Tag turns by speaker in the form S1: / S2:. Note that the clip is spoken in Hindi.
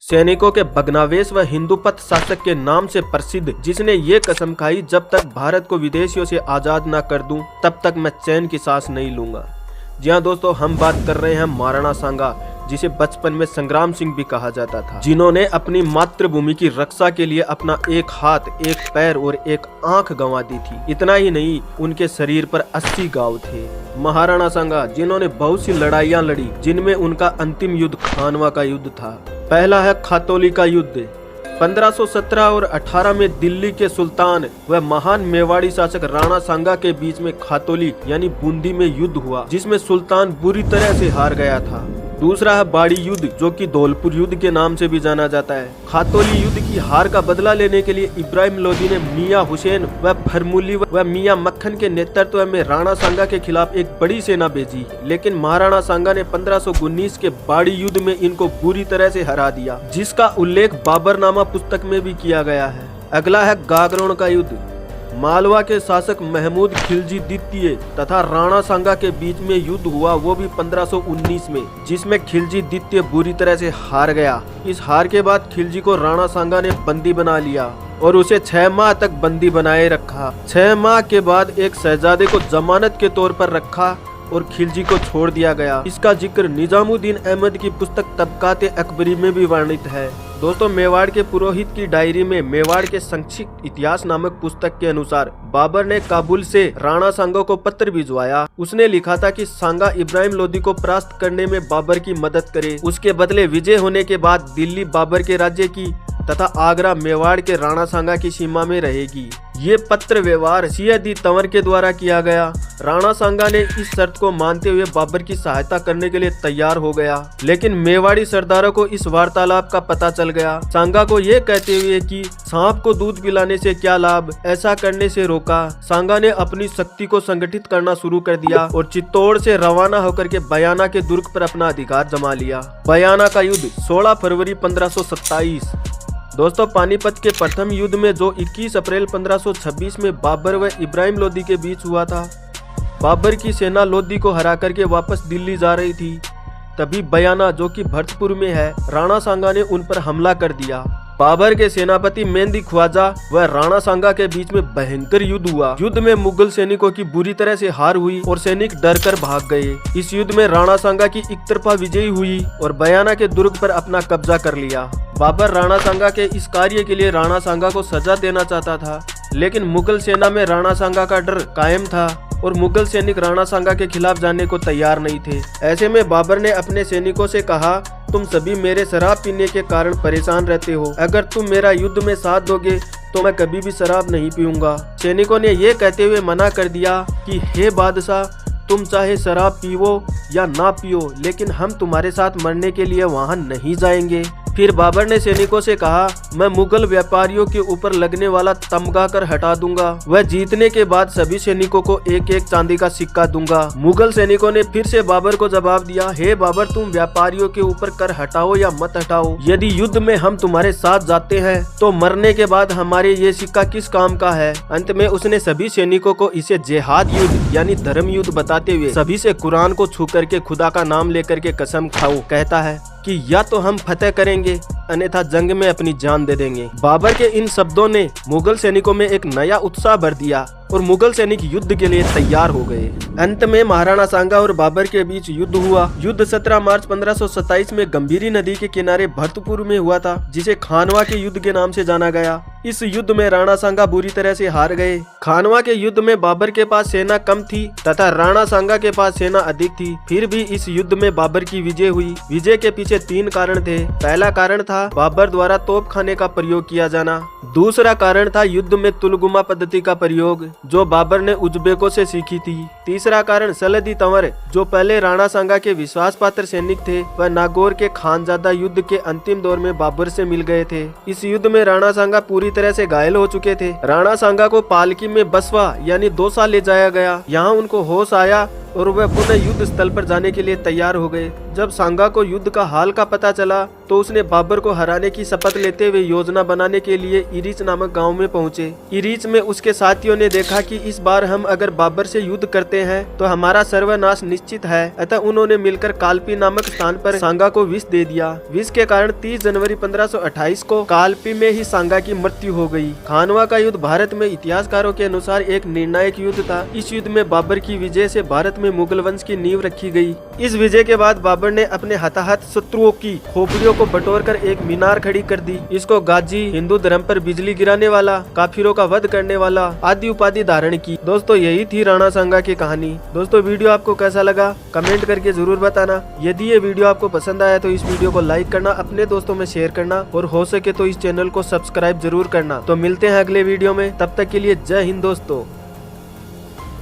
S1: सैनिकों के भग्नावेश व हिंदूपथ शासक के नाम से प्रसिद्ध, जिसने ये कसम खाई जब तक भारत को विदेशियों से आजाद न कर दूं तब तक मैं चैन की सांस नहीं लूंगा। जी हाँ दोस्तों, हम बात कर रहे हैं महाराणा सांगा, जिसे बचपन में संग्राम सिंह भी कहा जाता था, जिन्होंने अपनी मातृभूमि की रक्षा के लिए अपना एक हाथ, एक पैर और एक आंख गंवा दी थी। इतना ही नहीं, उनके शरीर पर 80 घाव थे। महाराणा सांगा जिन्होंने बहुत सी लड़ाइयाँ लड़ी, जिनमें उनका अंतिम युद्ध खानवा का युद्ध था। पहला है खातौली का युद्ध। 1517 और 18 में दिल्ली के सुल्तान व महान मेवाड़ी शासक राणा सांगा के बीच में खातौली यानी बूंदी में युद्ध हुआ, जिसमें सुल्तान बुरी तरह से हार गया था। दूसरा है बाड़ी युद्ध, जो कि धौलपुर युद्ध के नाम से भी जाना जाता है। खातौली युद्ध की हार का बदला लेने के लिए इब्राहिम लोदी ने मियां हुसैन व फरमुली व मियां मक्खन के नेतृत्व में राणा सांगा के खिलाफ एक बड़ी सेना भेजी, लेकिन महाराणा सांगा ने 1519 के बाड़ी युद्ध में इनको बुरी तरह से हरा दिया, जिसका उल्लेख बाबरनामा पुस्तक में भी किया गया है। अगला है गागरोन का युद्ध। मालवा के शासक महमूद खिलजी द्वितीय तथा राणा सांगा के बीच में युद्ध हुआ, वो भी 1519 में, जिसमें खिलजी द्वितीय बुरी तरह से हार गया। इस हार के बाद खिलजी को राणा सांगा ने बंदी बना लिया और उसे 6 माह तक बंदी बनाए रखा। 6 माह के बाद एक शहजादे को जमानत के तौर पर रखा और खिलजी को छोड़ दिया गया। इसका जिक्र निजामुद्दीन अहमद की पुस्तक तबकात अकबरी में भी वर्णित है। दोस्तों, मेवाड़ के पुरोहित की डायरी में मेवाड़ के संक्षिप्त इतिहास नामक पुस्तक के अनुसार बाबर ने काबुल से राणा सांगा को पत्र भिजवाया। उसने लिखा था कि सांगा इब्राहिम लोदी को परास्त करने में बाबर की मदद करे। उसके बदले विजय होने के बाद दिल्ली बाबर के राज्य की तथा आगरा मेवाड़ के राणा सांगा की सीमा में रहेगी। ये पत्र व्यवहार सियदी तंवर के द्वारा किया गया। राणा सांगा ने इस शर्त को मानते हुए बाबर की सहायता करने के लिए तैयार हो गया, लेकिन मेवाड़ी सरदारों को इस वार्तालाप का पता चल गया। सांगा को ये कहते हुए कि सांप को दूध पिलाने से क्या लाभ, ऐसा करने से रोका। सांगा ने अपनी शक्ति को संगठित करना शुरू कर दिया और चित्तौड़ से रवाना होकर के बयाना के दुर्ग पर अपना अधिकार जमा लिया। बयाना का युद्ध 16 फरवरी 1527। दोस्तों, पानीपत के प्रथम युद्ध में जो 21 अप्रैल 1526 में बाबर व इब्राहिम लोदी के बीच हुआ था, बाबर की सेना लोदी को हरा करके वापस दिल्ली जा रही थी। तभी बयाना, जो कि भरतपुर में है, राणा सांगा ने उन पर हमला कर दिया। बाबर के सेनापति मेहंदी ख्वाजा व राणा सांगा के बीच में भयंकर युद्ध हुआ। युद्ध में मुगल सैनिकों की बुरी तरह से हार हुई और सैनिक डर कर भाग गए। इस युद्ध में राणा सांगा की एकतरफा विजयी हुई और बयाना के दुर्ग पर अपना कब्जा कर लिया। बाबर राणा सांगा के इस कार्य के लिए राणा सांगा को सजा देना चाहता था, लेकिन मुगल सेना में राणा सांगा का डर कायम था और मुगल सैनिक राणा सांगा के खिलाफ जाने को तैयार नहीं थे। ऐसे में बाबर ने अपने सैनिकों से कहा, तुम सभी मेरे शराब पीने के कारण परेशान रहते हो। अगर तुम मेरा युद्ध में साथ दोगे तो मैं कभी भी शराब नहीं पीऊंगा। सैनिकों ने ये कहते हुए मना कर दिया कि हे बादशाह, तुम चाहे शराब पीवो या ना पियो, लेकिन हम तुम्हारे साथ मरने के लिए वहाँ नहीं जाएंगे। फिर बाबर ने सैनिकों से कहा, मैं मुगल व्यापारियों के ऊपर लगने वाला तमगा कर हटा दूंगा। वह जीतने के बाद सभी सैनिकों को एक एक चांदी का सिक्का दूंगा। मुगल सैनिकों ने फिर से बाबर को जवाब दिया, हे बाबर, तुम व्यापारियों के ऊपर कर हटाओ या मत हटाओ, यदि युद्ध में हम तुम्हारे साथ जाते हैं तो मरने के बाद हमारे ये सिक्का किस काम का है। अंत में उसने सभी सैनिकों को इसे जिहाद युद्ध यानी धर्म युद्ध बताते हुए सभी से कुरान को छू करके खुदा का नाम लेकर के कसम खाओ कहता है कि या तो हम फतेह करेंगे अन्यथा जंग में अपनी जान दे देंगे। बाबर के इन शब्दों ने मुगल सैनिकों में एक नया उत्साह भर दिया और मुगल सैनिक युद्ध के लिए तैयार हो गए। अंत में महाराणा सांगा और बाबर के बीच युद्ध हुआ। युद्ध 17 मार्च 1527 में गंभीरी नदी के किनारे भरतपुर में हुआ था, जिसे खानवा के युद्ध के नाम से जाना गया। इस युद्ध में राणा सांगा बुरी तरह से हार गए। खानवा के युद्ध में बाबर के पास सेना कम थी तथा राणा सांगा के पास सेना अधिक थी। फिर भी इस युद्ध में बाबर की विजय हुई। विजय के पीछे 3 कारण थे। पहला कारण था बाबर द्वारा तोप खाने का प्रयोग किया जाना। दूसरा कारण था युद्ध में तुलगुमा पद्धति का प्रयोग, जो बाबर ने उज्बेकों से सीखी थी। तीसरा कारण सलदी तंवर, जो पहले राणा सांगा के विश्वास पात्र सैनिक थे, वह नागौर के खानजादा युद्ध के अंतिम दौर में बाबर से मिल गए थे। इस युद्ध में राणा सांगा पूरी तरह से घायल हो चुके थे। राणा सांगा को पालकी में बसवा यानी दौसा ले जाया गया। यहाँ उनको होश आया और वह पुनः युद्ध स्थल पर जाने के लिए तैयार हो गए। जब सांगा को युद्ध का हाल का पता चला तो उसने बाबर को हराने की शपथ लेते हुए योजना बनाने के लिए इरीच नामक गांव में पहुंचे। इरीच में उसके साथियों ने देखा कि इस बार हम अगर बाबर से युद्ध करते करते हैं तो हमारा सर्वनाश निश्चित है। अतः उन्होंने मिलकर कालपी नामक स्थान पर सांगा को विष दे दिया। विष के कारण 30 जनवरी 1528 को कालपी में ही सांगा की मृत्यु हो गई। खानवा का युद्ध भारत में इतिहासकारों के अनुसार एक निर्णायक युद्ध था। इस युद्ध में बाबर की विजय से भारत में मुगल वंश की नींव रखी गई। इस विजय के बाद बाबर ने अपने हताहत शत्रुओं की खोपड़ियों को बटोरकर एक मीनार खड़ी कर दी। इसको गाजी, हिंदू धर्म पर बिजली गिराने वाला, काफिरों का वध करने वाला आदि उपाधि धारण की। दोस्तों यही थी राणा सांगा की कहानी। दोस्तों वीडियो आपको कैसा लगा कमेंट करके जरूर बताना। यदि ये वीडियो आपको पसंद आया तो इस वीडियो को लाइक करना, अपने दोस्तों में शेयर करना और हो सके तो इस चैनल को सब्सक्राइब जरूर करना। तो मिलते हैं अगले वीडियो में, तब तक के लिए जय हिंद दोस्तों।